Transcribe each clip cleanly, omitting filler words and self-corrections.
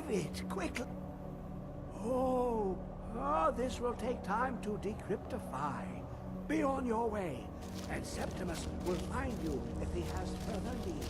Have it, quickly. This will take time to decryptify. Be on your way, and Septimus will find you if he has further need.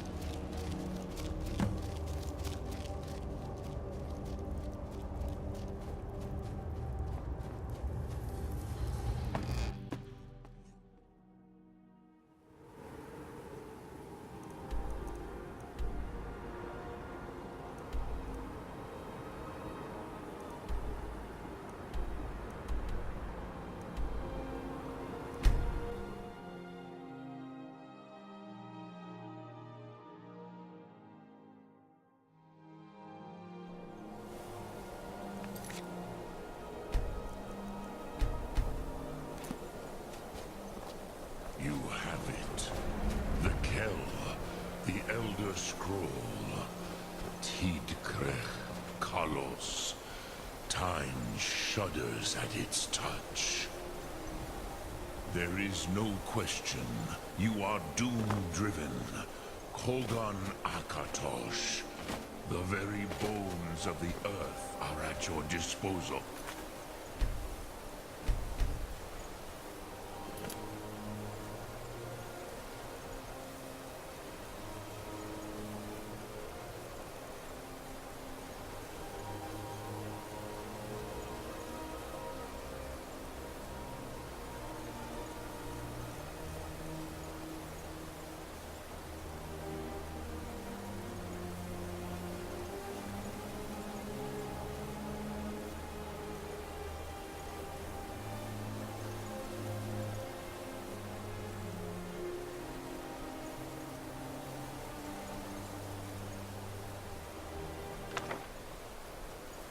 You have it. The Kell, the Elder Scroll. Tidkrech Kalos. Time shudders at its touch. There is no question. You are doom-driven. Kolgan Akatosh. The very bones of the earth are at your disposal.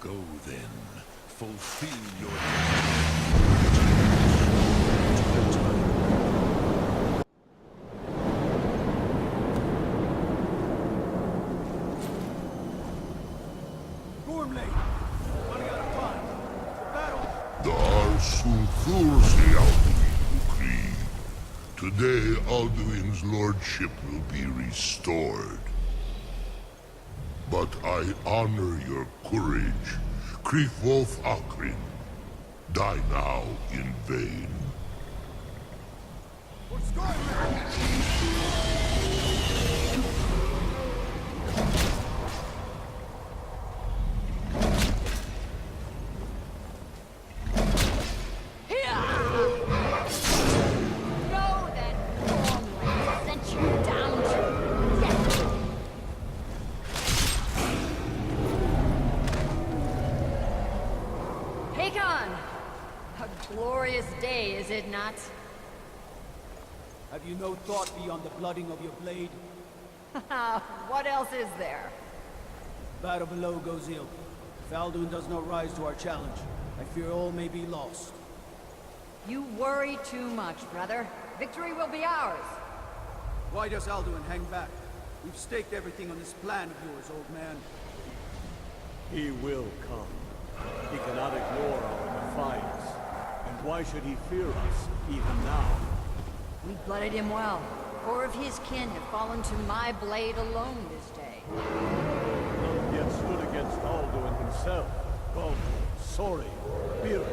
Go then, fulfill your Gormley! Running out of time. The battle! Dar Sulthursi Alduin. Today Alduin's lordship will be restored. But I honor your courage. Krifwolf Akrin. Die now in vain. For Skyrim! Glorious day, is it not? Have you no thought beyond the blooding of your blade? What else is there? Battle below goes ill. If Alduin does not rise to our challenge, I fear all may be lost. You worry too much, brother. Victory will be ours. Why does Alduin hang back? We've staked everything on this plan of yours, old man. He will come. He cannot ignore our defiance. And why should he fear us, even now? We blooded him well. 4 of his kin have fallen to my blade alone this day. None yet stood against Alduin himself. Gulf, Sori, Beard.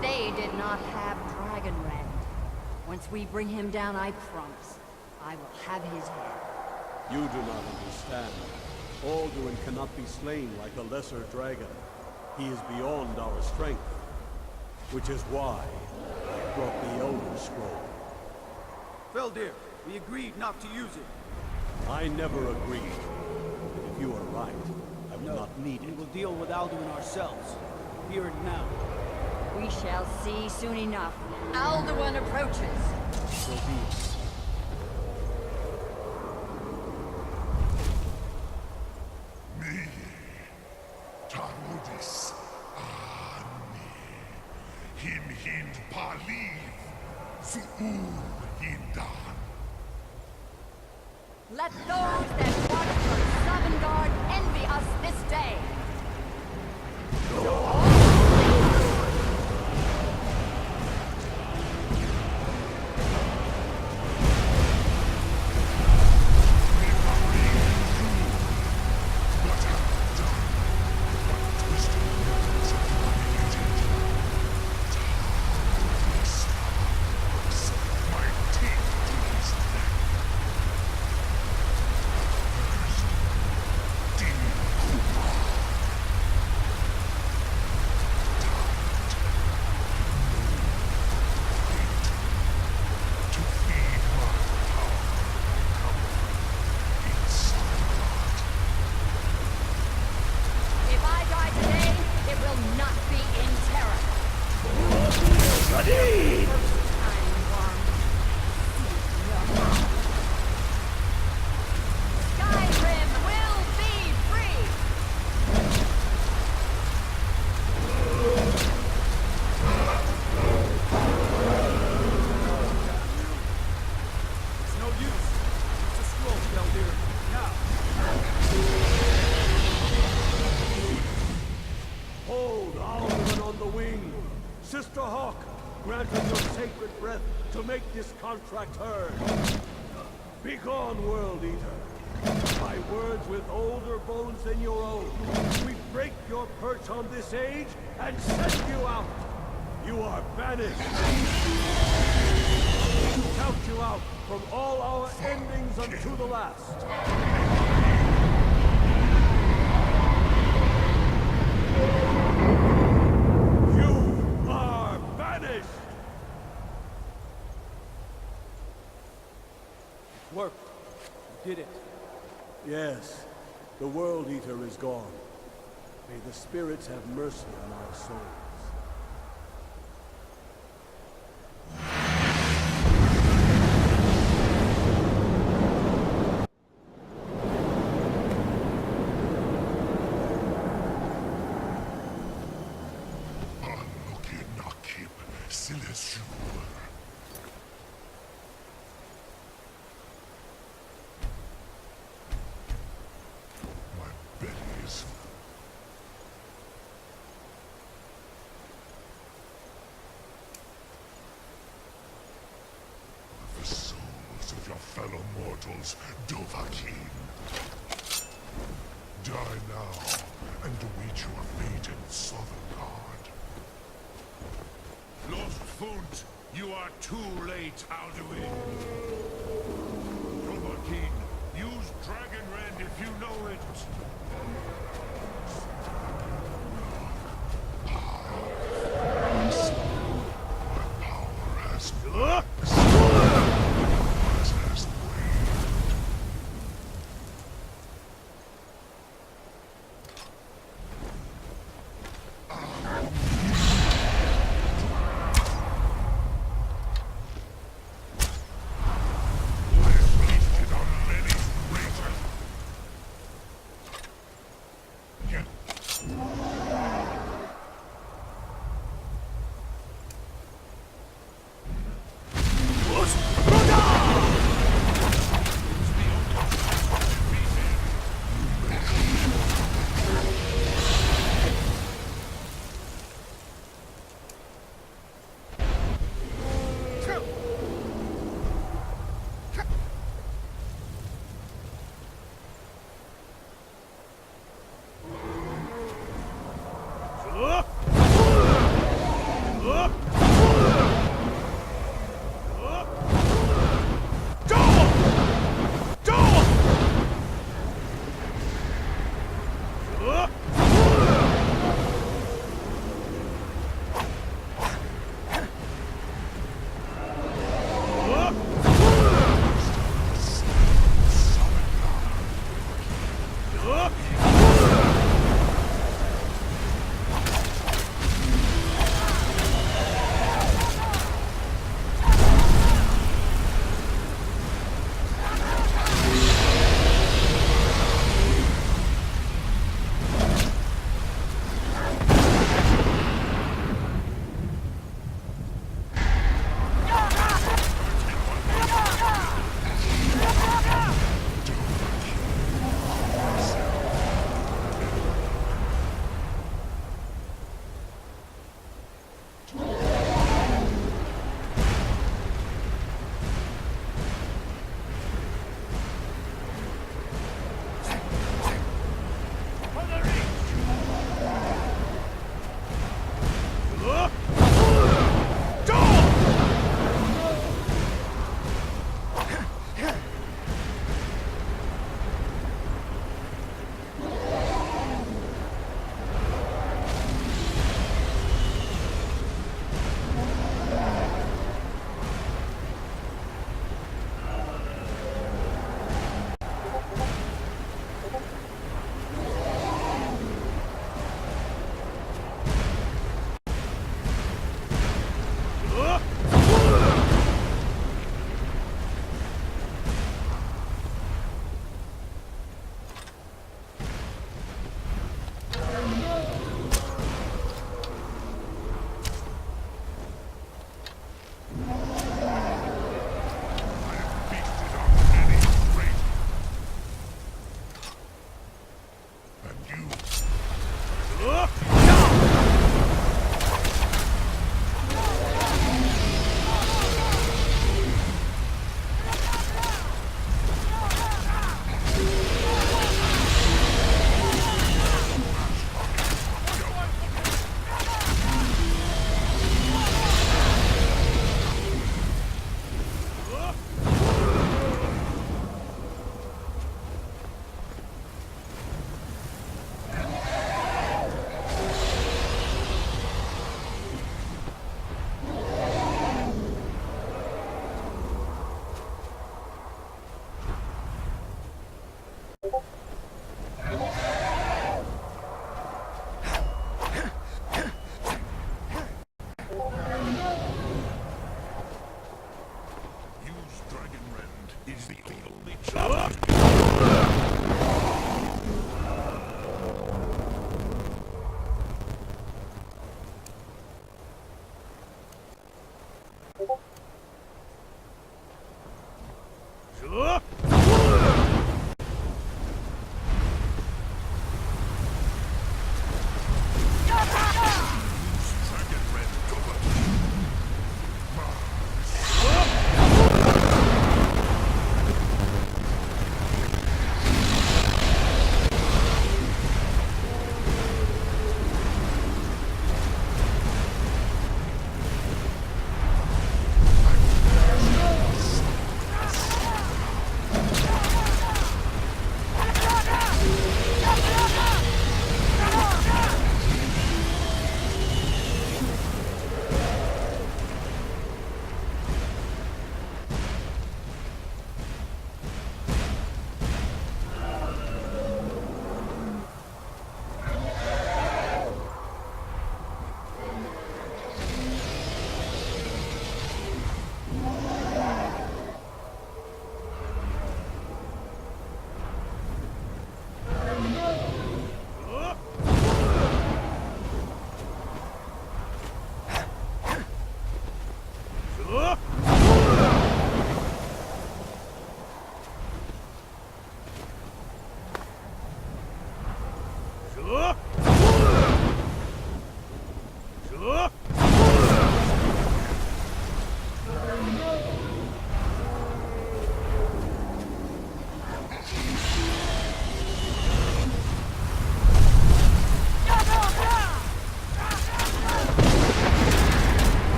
They did not have Dragonblade. Once we bring him down, I promise, I will have his head. You do not understand. Alduin cannot be slain like a lesser dragon. He is beyond our strength. Which is why I brought the Elder Scroll. Feldir, we agreed not to use it. I never agreed. But if you are right, I will not need We it. will deal with Alduin ourselves. Here and now. We shall see soon enough. Alduin approaches. So be it. Me, Tarudis, Ani, Him Hind Paliv, Su'u Hindan. Let those that watch from Sovngarde envy us this day. on the wing. Sister Hawk, granted your sacred breath to make this contract heard. Begone, World Eater. By words with older bones than your own, we break your perch on this age and send you out. You are banished. We count you out from all our endings unto the last. You are banished! Worked. You did it. Yes, the World Eater is gone. May the spirits have mercy on our souls. Unlucky Nakib, Silesur. My bellies. The souls of your fellow mortals, Dovahkiin. Die now, and await your fate in Sothergard. Lost Funt, you are too late, Alduin. Dovahkiin, use Dragonblade if you know it. My power has flux. Has waned. I have feasted on many traitors.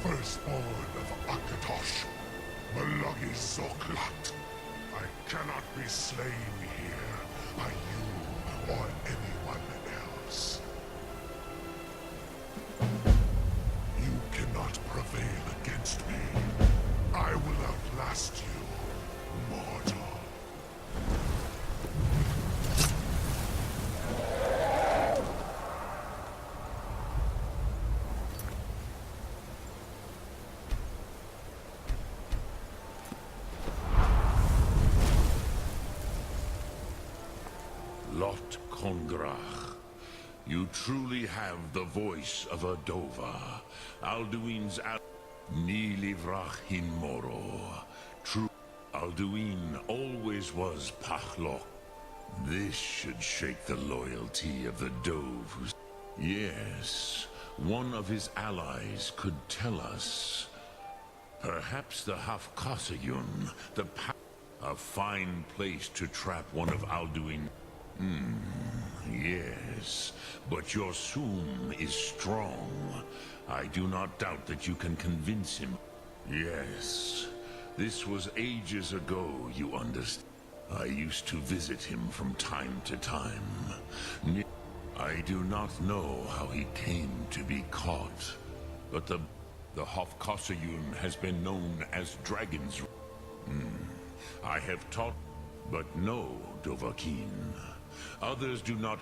Firstborn of Akatosh, Malagi Zoklat. I cannot be slain here by you or anyone else. You cannot prevail against me. I will outlast you, mortal. Lot Kongrach, you truly have the voice of a Dova. Alduin's Nilivrach hin Moro. True, Alduin always was Pachlok. This should shake the loyalty of the Dove who's... Yes, one of his allies could tell us. Perhaps the Hafkasayun, a fine place to trap one of Alduin. Yes, but your Sum is strong. I do not doubt that you can convince him. Yes, this was ages ago, you understand. I used to visit him from time to time. I do not know how he came to be caught, but the Hofkosayun has been known as Dragon's... I have taught, but no, Dovahkiin. Others do not...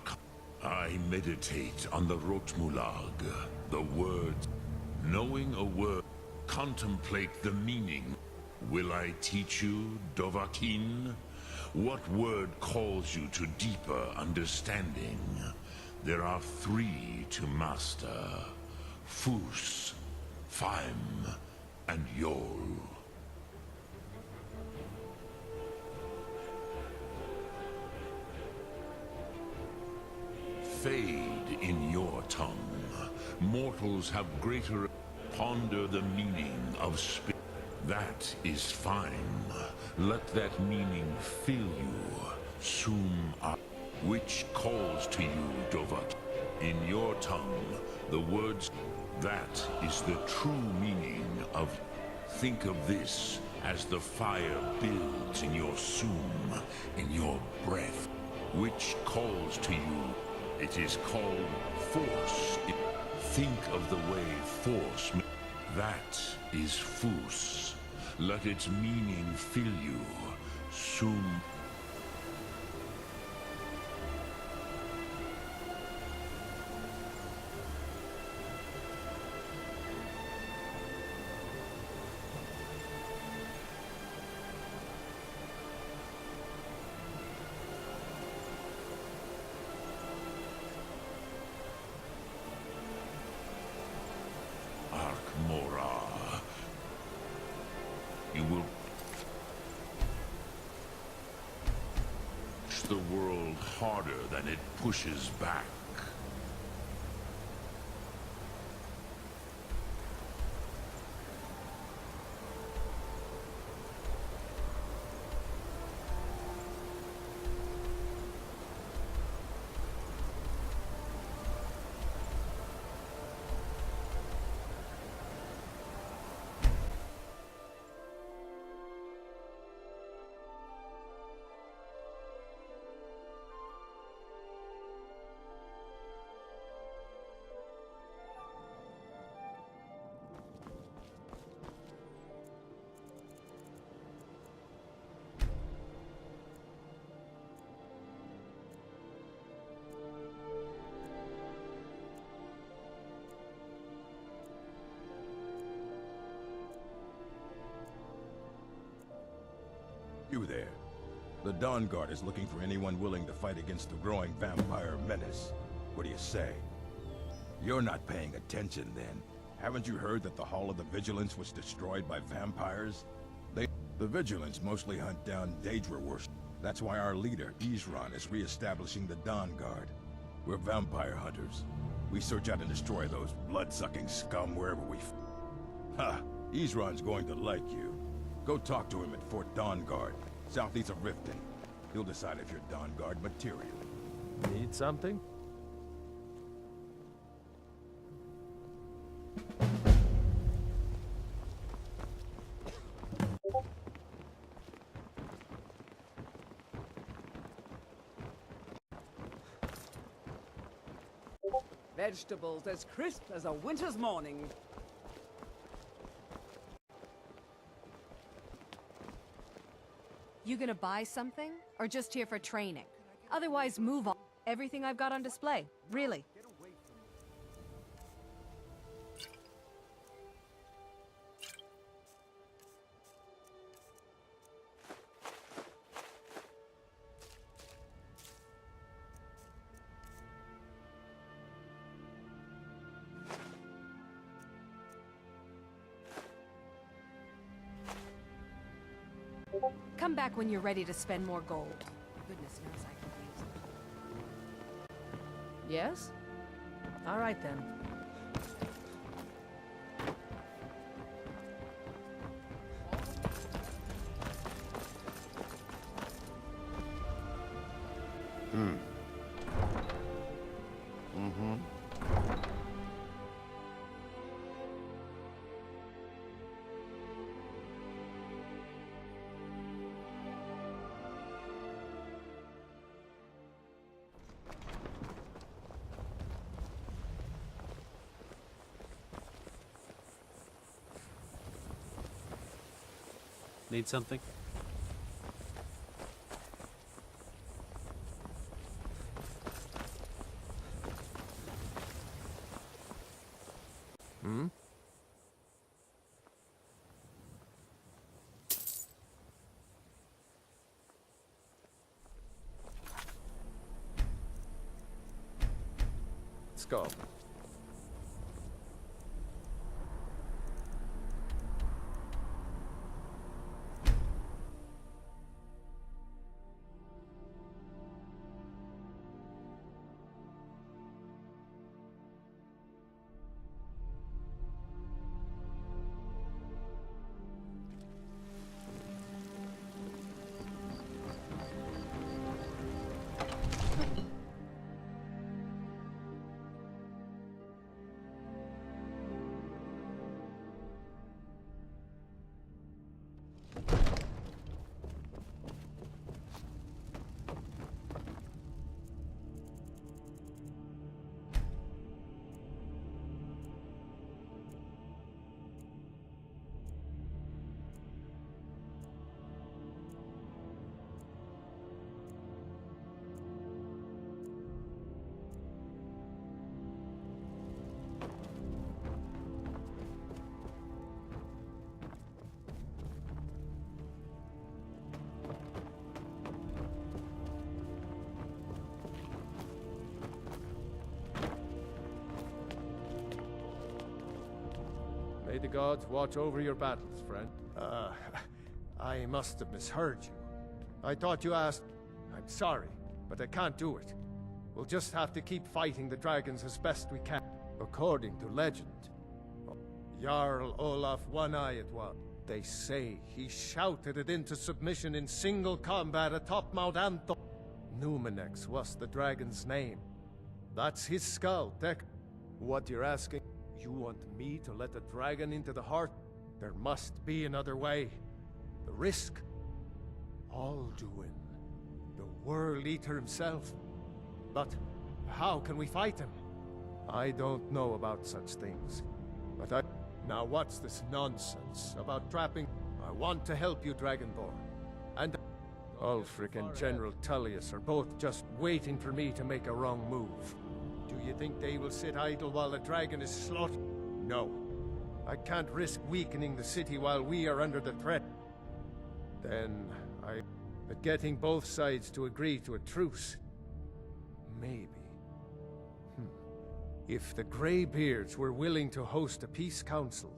I meditate on the Rotmulag, the words. Knowing a word, contemplate the meaning. Will I teach you, Dovahkiin? What word calls you to deeper understanding? There are 3 to master. Fus, Faim, and Yol. Fade in your tongue. Mortals have greater... Ponder the meaning of spirit. That is fine. Let that meaning fill you. Sum up. Which calls to you, Dovahkiin. In your tongue, the words... That is the true meaning of... Think of this as the fire builds in your Sum, in your breath. which calls to you. It is called force. Think of the way force. That is Fus. Let its meaning fill you. Soon. Arkmora. You will push the world harder than it pushes back. You there. The Dawn Guard is looking for anyone willing to fight against the growing vampire menace. What do you say? You're not paying attention then. Haven't you heard that the Hall of the Vigilance was destroyed by vampires? The Vigilance mostly hunt down Daedra worship. That's why our leader, Isran, is re-establishing the Dawn Guard. We're vampire hunters. We search out and destroy those blood-sucking scum wherever we Ha! Isran's going to like you. Go talk to him at Fort Dawn Guard, southeast of Riften. He'll decide if you're Dawn Guard material. Need something? Vegetables as crisp as a winter's morning. You gonna buy something? Or just here for training? Otherwise, move on. Everything I've got on display. Really. Come back when you're ready to spend more gold. Goodness knows I could use it. Yes? All right then. Need something? Hmm? Let's go. The gods watch over your battles, friend. I must have misheard you. I thought you asked... I'm sorry, but I can't do it. We'll just have to keep fighting the dragons as best we can. According to legend, Jarl Olaf One-Eye it was. They say he shouted it into submission in single combat atop Mount Anthor. Numenex was the dragon's name. That's his skull, Deck. What you're asking? You want me to let a dragon into the heart? There must be another way. The risk? Alduin, the World Eater himself. But how can we fight him? I don't know about such things. But Now what's this nonsense about trapping? I want to help you, Dragonborn. And Ulfric and General Tullius are both just waiting for me to make a wrong move. Do you think they will sit idle while the dragon is slaughtered? No. I can't risk weakening the city while we are under the threat. Then but getting both sides to agree to a truce. Maybe. If the Greybeards were willing to host a peace council,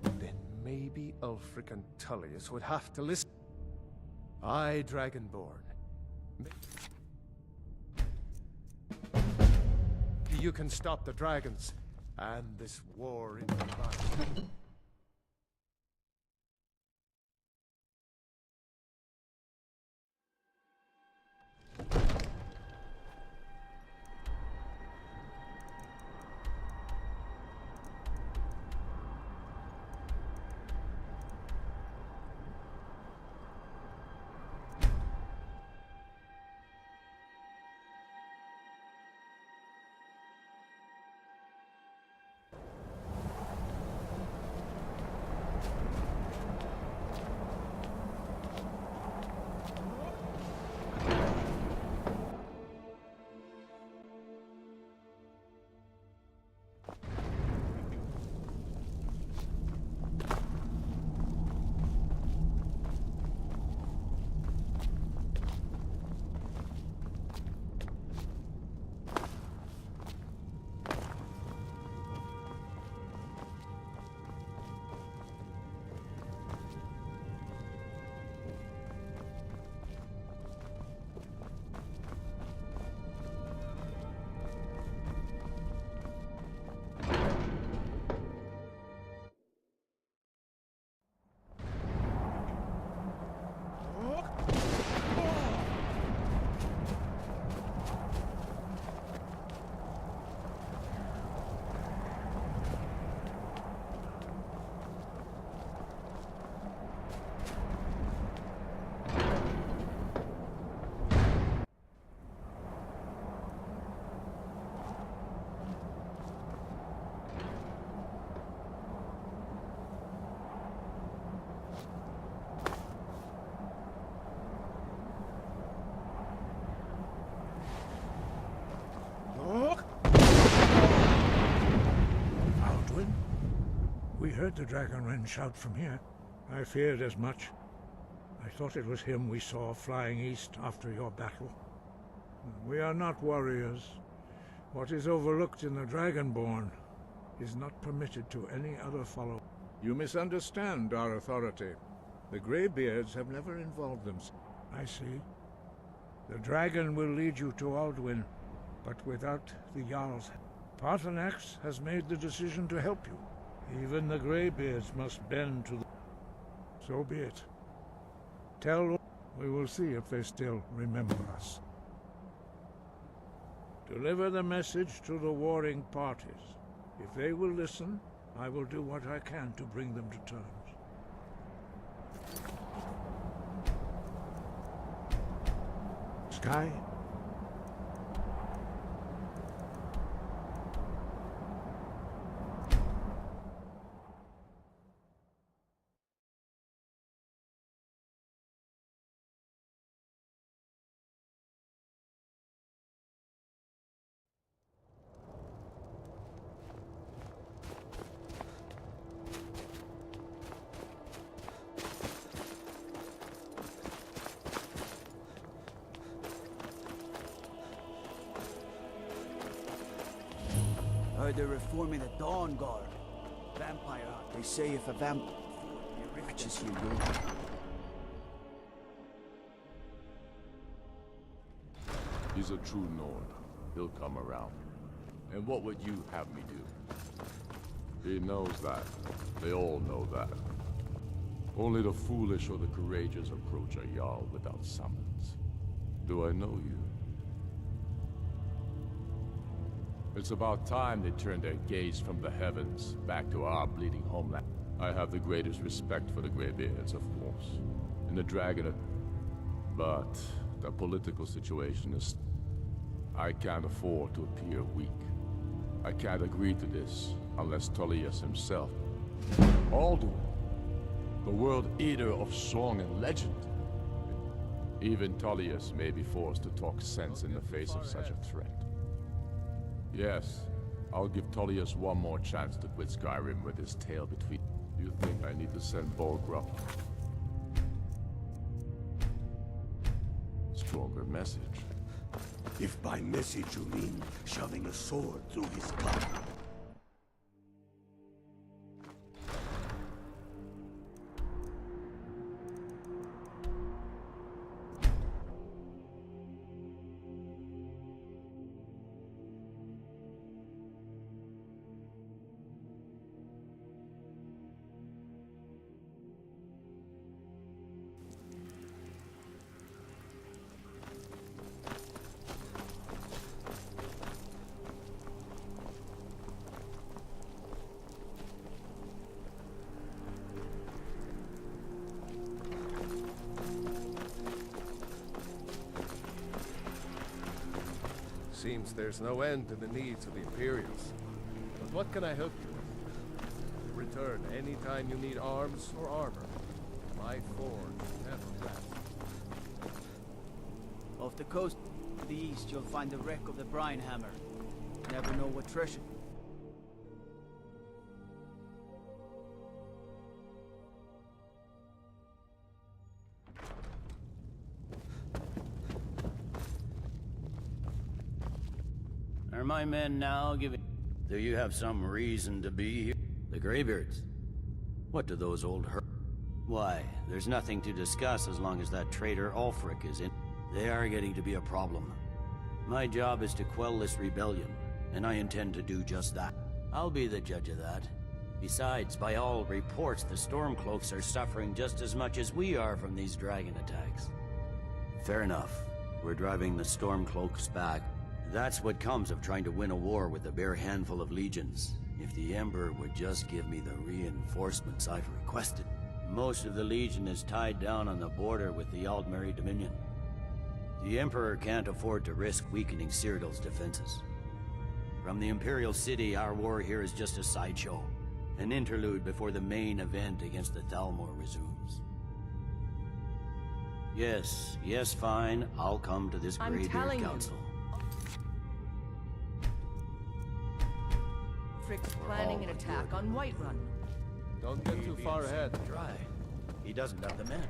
then maybe Ulfric and Tullius would have to listen. Aye, Dragonborn. You can stop the dragons and this war in the past. We heard the Dragonwren shout from here. I feared as much. I thought it was him we saw flying east after your battle. We are not warriors. What is overlooked in the Dragonborn is not permitted to any other follower. You misunderstand our authority. The Greybeards have never involved themselves. I see. The dragon will lead you to Alduin, but without the Jarl's help. Paarthurnax has made the decision to help you. Even the Greybeards must bend to the... So be it. We will see if they still remember us. Deliver the message to the warring parties. If they will listen, I will do what I can to bring them to terms. Sky? Heard they're reforming the Dawn Guard. vampire out. They say if a vampire catches you, you'll... He's a true Nord. He'll come around. And what would you have me do? He knows that. They all know that. Only the foolish or the courageous approach a Jarl without summons. Do I know you? It's about time they turned their gaze from the heavens back to our bleeding homeland. I have the greatest respect for the Greybeards, of course, and the Dragon, but the political situation is... I can't afford to appear weak. I can't agree to this unless Tullius himself... Alduin, the World Eater of song and legend. Even Tullius may be forced to talk sense in the face of such a threat. Yes, I'll give Tullius one more chance to quit Skyrim with his tail between... You think I need to send Bolgraf? Stronger message. If by message you mean shoving a sword through his gut. Seems there's no end to the needs of the Imperials. But what can I help you with? Return anytime you need arms or armor. My forge never rests. Off the coast to the east, you'll find the wreck of the Brine Hammer. Never know what treasure. Are my men now giving... Do you have some reason to be here? The Greybeards? What do those old Why, there's nothing to discuss as long as that traitor Ulfric is in. They are getting to be a problem. My job is to quell this rebellion, and I intend to do just that. I'll be the judge of that. Besides, by all reports, the Stormcloaks are suffering just as much as we are from these dragon attacks. Fair enough. We're driving the Stormcloaks back. That's what comes of trying to win a war with a bare handful of legions. If the Emperor would just give me the reinforcements I've requested. Most of the Legion is tied down on the border with the Aldmeri Dominion. The Emperor can't afford to risk weakening Cyrodiil's defenses. From the Imperial City, our war here is just a sideshow. An interlude before the main event against the Thalmor resumes. Yes, fine. I'll come to this Greybeard Council. Frick's planning an attack on Whiterun. Don't get too far ahead. Dry. He doesn't have the men.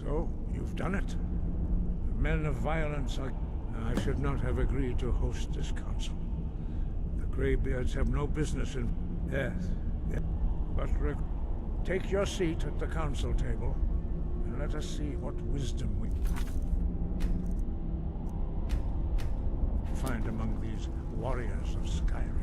So, you've done it. The men of violence are... I should not have agreed to host this council. The Greybeards have no business in... Yes. But take your seat at the council table, and let us see what wisdom we find among these warriors of Skyrim.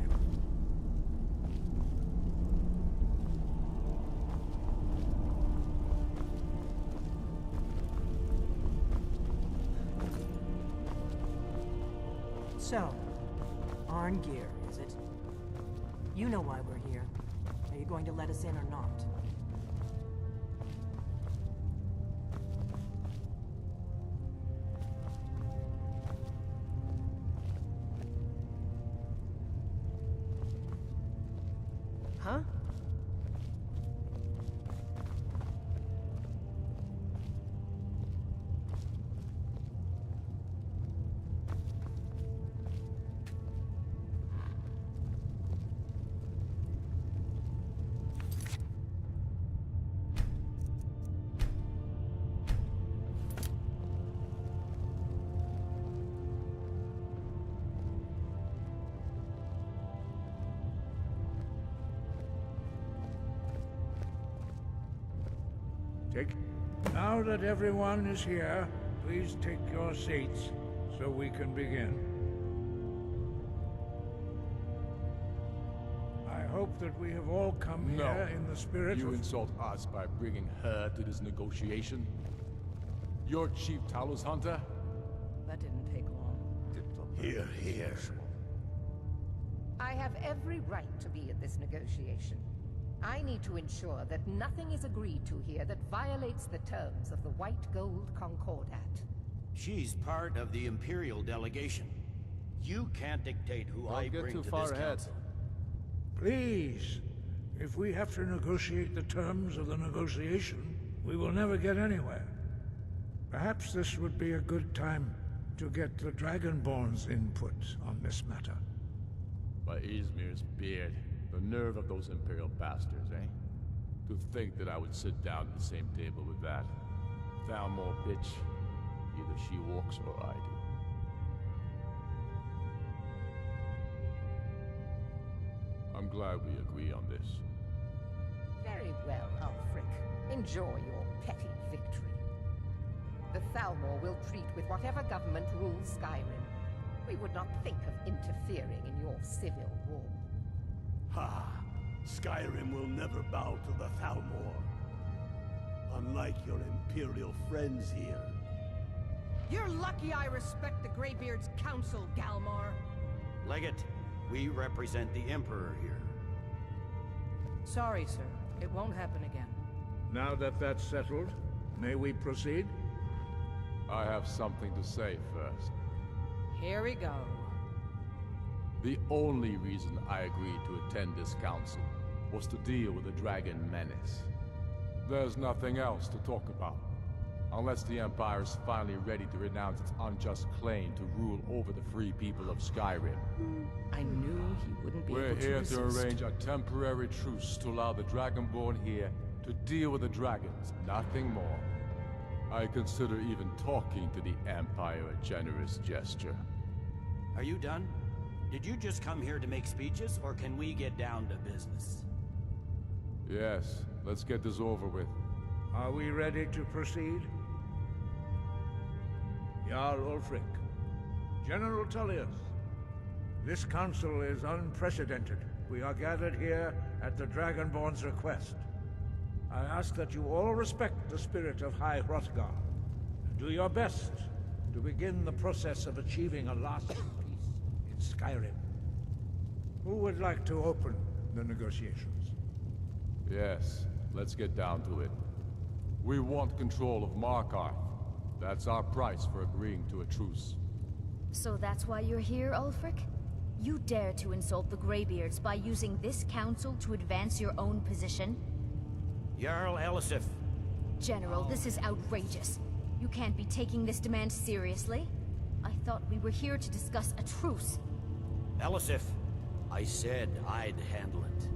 So, Arngeir, is it? You know why we're here. Are you going to let us in or not? Huh? Now that everyone is here, please take your seats so we can begin. I hope that we have all come here in the spirit You of... insult us by bringing her to this negotiation? You're Chief Talos Hunter? That didn't take long. Here, here. I have every right to be at this negotiation. I need to ensure that nothing is agreed to here that violates the terms of the White Gold Concordat. She's part of the Imperial delegation. You can't dictate who I bring to this council. Please, if we have to negotiate the terms of the negotiation, we will never get anywhere. Perhaps this would be a good time to get the Dragonborn's input on this matter. By Izmir's beard. The nerve of those Imperial bastards, eh? To think that I would sit down at the same table with that. Thalmor bitch. Either she walks or I do. I'm glad we agree on this. Very well, Ulfric. Enjoy your petty victory. The Thalmor will treat with whatever government rules Skyrim. We would not think of interfering in your civil war. Ha! Skyrim will never bow to the Thalmor. Unlike your Imperial friends here. You're lucky I respect the Greybeard's counsel, Galmar. Legate, we represent the Emperor here. Sorry, sir. It won't happen again. Now that that's settled, may we proceed? I have something to say first. Here we go. The only reason I agreed to attend this council was to deal with the Dragon Menace. There's nothing else to talk about, unless the Empire is finally ready to renounce its unjust claim to rule over the free people of Skyrim. I knew he wouldn't be able to We're resist. here to arrange a temporary truce to allow the Dragonborn here to deal with the dragons, nothing more. I consider even talking to the Empire a generous gesture. Are you done? Did you just come here to make speeches, or can we get down to business? Yes, let's get this over with. Are we ready to proceed? Jarl Ulfric, General Tullius, this council is unprecedented. We are gathered here at the Dragonborn's request. I ask that you all respect the spirit of High Hrothgar, and do your best to begin the process of achieving a lasting peace in Skyrim. Who would like to open the negotiations? Yes, let's get down to it. We want control of Markarth. That's our price for agreeing to a truce. So that's why you're here, Ulfric? You dare to insult the Greybeards by using this council to advance your own position? Jarl Elisif. General, this is outrageous. You can't be taking this demand seriously. I thought we were here to discuss a truce. Elisif, I said I'd handle it.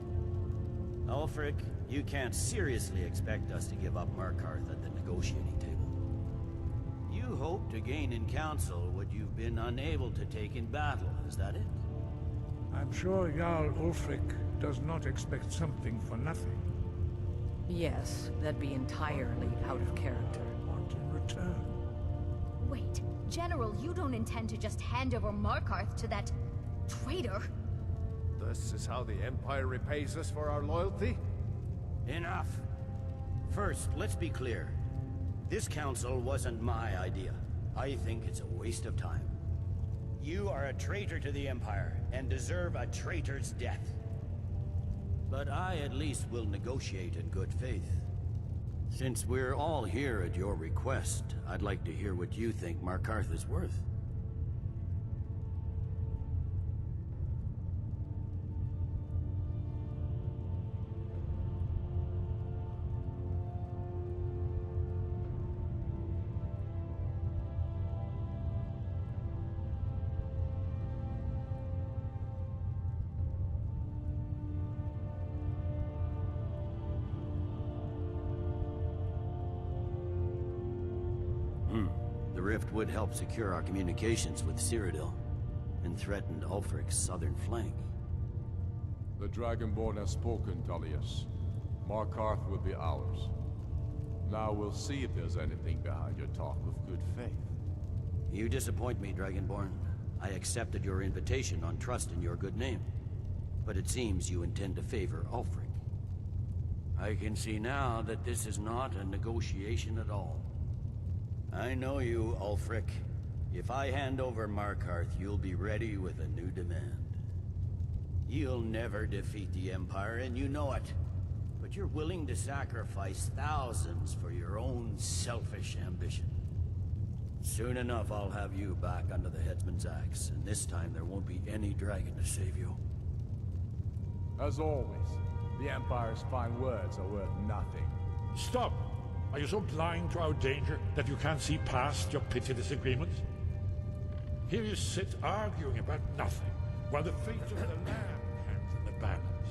Ulfric, you can't seriously expect us to give up Markarth at the negotiating table. You hoped to gain in council what you've been unable to take in battle, is that it? I'm sure Jarl Ulfric does not expect something for nothing. Yes, that'd be entirely out of character. Want in return? Wait, General, you don't intend to just hand over Markarth to that traitor? This is how the Empire repays us for our loyalty? Enough. First, let's be clear. This council wasn't my idea. I think it's a waste of time. You are a traitor to the Empire, and deserve a traitor's death. But I at least will negotiate in good faith. Since we're all here at your request, I'd like to hear what you think Markarth is worth. The rift would help secure our communications with Cyrodiil, and threatened Ulfric's southern flank. The Dragonborn has spoken, Tullius. Markarth will be ours. Now we'll see if there's anything behind your talk of good faith. You disappoint me, Dragonborn. I accepted your invitation on trust in your good name. But it seems you intend to favor Ulfric. I can see now that this is not a negotiation at all. I know you, Ulfric. If I hand over Markarth, you'll be ready with a new demand. You'll never defeat the Empire, and you know it. But you're willing to sacrifice thousands for your own selfish ambition. Soon enough, I'll have you back under the headsman's axe, and this time there won't be any dragon to save you. As always, the Empire's fine words are worth nothing. Stop! Are you so blind to our danger that you can't see past your petty disagreements? Here you sit arguing about nothing, while the fate of the land hangs in the balance.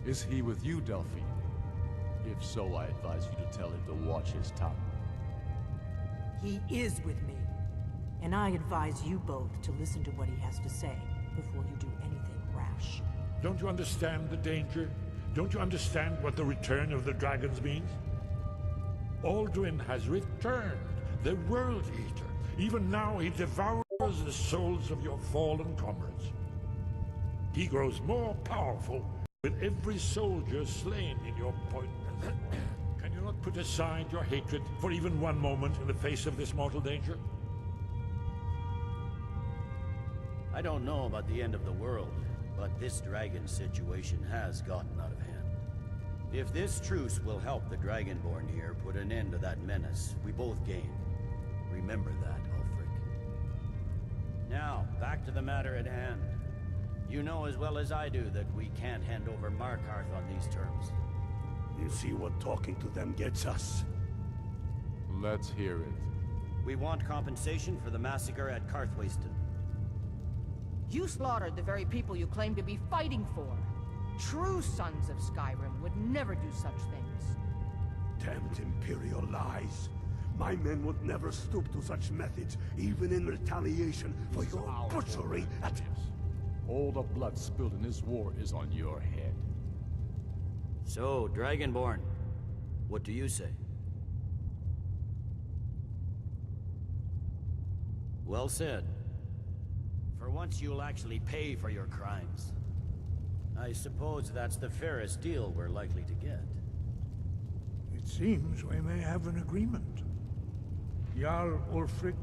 Is he with you, Delphine? If so, I advise you to tell him to watch his tongue. He is with me. And I advise you both to listen to what he has to say before you do anything rash. Don't you understand the danger? Don't you understand what the return of the dragons means? Alduin has returned, the World Eater. Even now he devours the souls of your fallen comrades. He grows more powerful with every soldier slain in your point. Can you not put aside your hatred for even one moment in the face of this mortal danger? I don't know about the end of the world, but this dragon situation has gotten out of hand. If this truce will help the Dragonborn here put an end to that menace, we both gain. Remember that, Ulfric. Now, back to the matter at hand. You know as well as I do that we can't hand over Markarth on these terms. You see what talking to them gets us? Let's hear it. We want compensation for the massacre at Karthwasten. You slaughtered the very people you claim to be fighting for. True sons of Skyrim would never do such things. Damned Imperial lies. My men would never stoop to such methods, even in retaliation for your butchery at... All the blood spilled in this war is on your head. So, Dragonborn, what do you say? Well said. For once you'll actually pay for your crimes. I suppose that's the fairest deal we're likely to get. It seems we may have an agreement. Jarl Ulfric,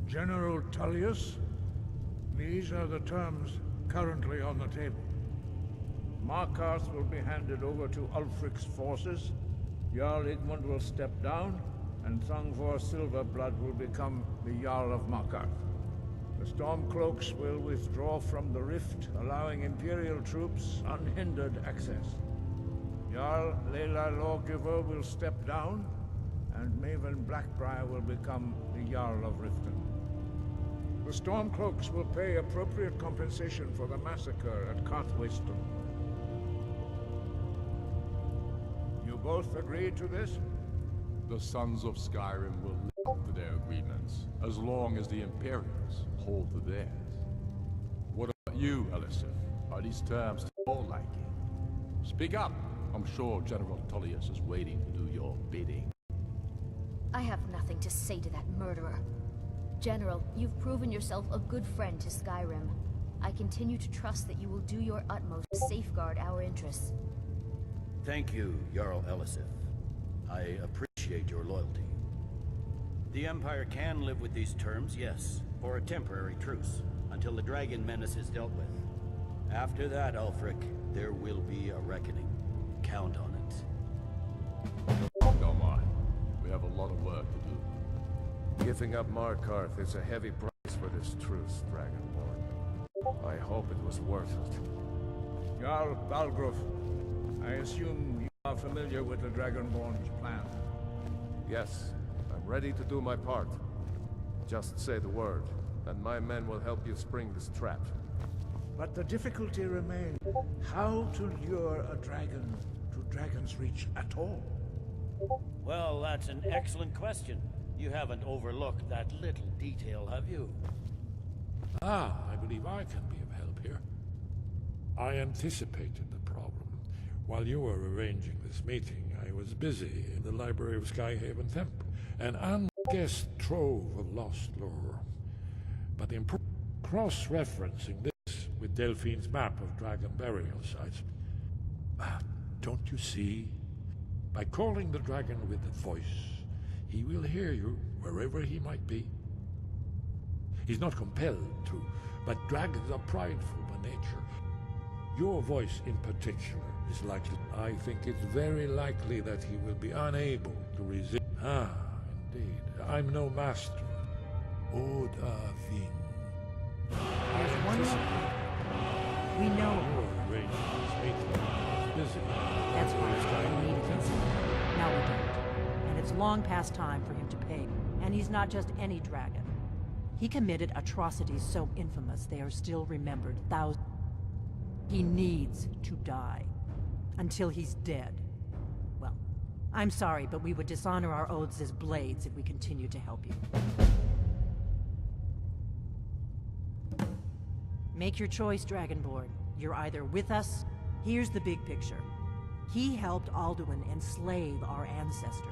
General Tullius, these are the terms currently on the table. Markarth will be handed over to Ulfric's forces, Jarl Igmund will step down, and Thungvor Silverblood will become the Jarl of Markarth. The Stormcloaks will withdraw from the rift, allowing Imperial troops unhindered access. Jarl Leila Lawgiver will step down, and Maven Blackbriar will become the Jarl of Riften. The Stormcloaks will pay appropriate compensation for the massacre at Karthwasten. You both agree to this? The Sons of Skyrim will live to their agreements, as long as the Imperials hold to theirs. What about you, Elisif? Are these terms to your liking? Speak up! I'm sure General Tullius is waiting to do your bidding. I have nothing to say to that murderer. General, you've proven yourself a good friend to Skyrim. I continue to trust that you will do your utmost to safeguard our interests. Thank you, Jarl Elisif. I appreciate your loyalty. The Empire can live with these terms, yes, for a temporary truce, until the dragon menace is dealt with. After that, Ulfric, there will be a reckoning. Count on it. Don't mind. We have a lot of work to do. Giving up Markarth is a heavy price for this truce, Dragonborn. I hope it was worth it. Jarl Balgruf, I assume you are familiar with the Dragonborn's plan. Yes, I'm ready to do my part. Just say the word, and my men will help you spring this trap. But the difficulty remains how to lure a dragon to Dragon's Reach at all. Well, that's an excellent question. You haven't overlooked that little detail, have you? I believe I can be of help here. I anticipated the problem. While you were arranging this meeting, I was busy in the library of Skyhaven Temple, an unguessed trove of lost lore. But in cross-referencing this with Delphine's map of dragon burial sites, don't you see? By calling the dragon with a voice, he will hear you wherever he might be. He's not compelled to, but dragons are prideful by nature. Your voice in particular is likely. I think it's very likely that he will be unable to resist. Indeed. I'm no master. Odavin. There's one more. We know. Your arranging this meeting is busy. That's why we needed him. Now we don't. And it's long past time for him to pay. And he's not just any dragon. He committed atrocities so infamous they are still remembered thousands. He needs to die. Until he's dead. Well, I'm sorry, but we would dishonor our oaths as blades if we continue to help you. Make your choice, Dragonborn. You're either with us. Here's the big picture. He helped Alduin enslave our ancestors.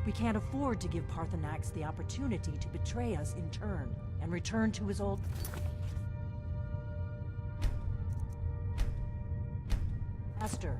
We can't afford to give Parthenax the opportunity to betray us in turn and return to his old... Master,